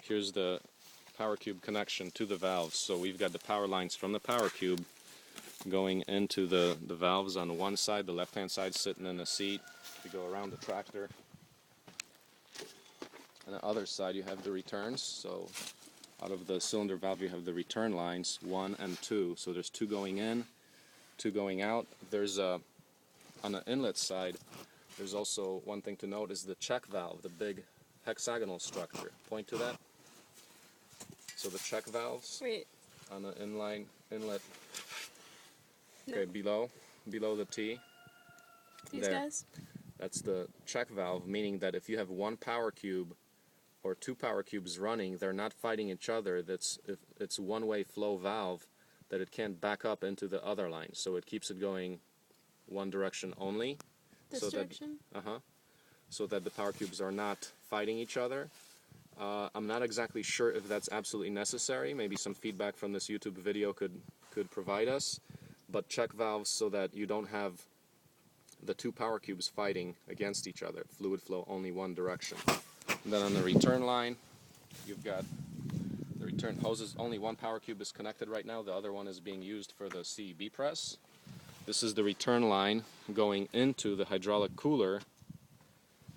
here's the power cube connection to the valves. So we've got the power lines from the power cube going into the valves on one side, the left-hand side sitting in the seat. You go around the tractor. On the other side you have the returns. So out of the cylinder valve you have the return lines, 1 and 2. So there's 2 going in, 2 going out. There's on the inlet side, there's also one thing to note is the check valve, the big hexagonal structure. Point to that. So the check valves on the inlet. Okay, below the T. These there. guys? That's the check valve, meaning that if you have one power cube or 2 power cubes running, they're not fighting each other. It's one-way flow valve that it can't back up into the other line. So it keeps it going one direction only. This direction? So that the power cubes are not fighting each other. I'm not exactly sure if that's absolutely necessary. Maybe some feedback from this YouTube video could provide us. But check valves so that you don't have the 2 power cubes fighting against each other. Fluid flow only one direction. And then on the return line, you've got the return hoses. Only one power cube is connected right now. The other one is being used for the CEB press. This is the return line going into the hydraulic cooler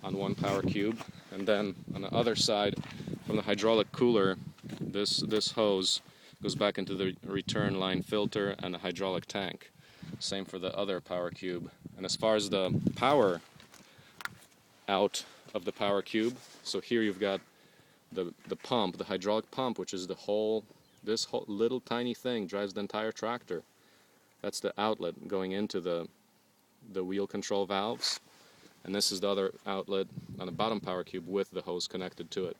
on one power cube. And then on the other side, from the hydraulic cooler, this hose goes back into the return line filter and the hydraulic tank. Same for the other power cube. And as far as the power out of the power cube, so here you've got the pump, the hydraulic pump, which is this whole little tiny thing drives the entire tractor. That's the outlet going into the wheel control valves. And this is the other outlet on the bottom power cube with the hose connected to it.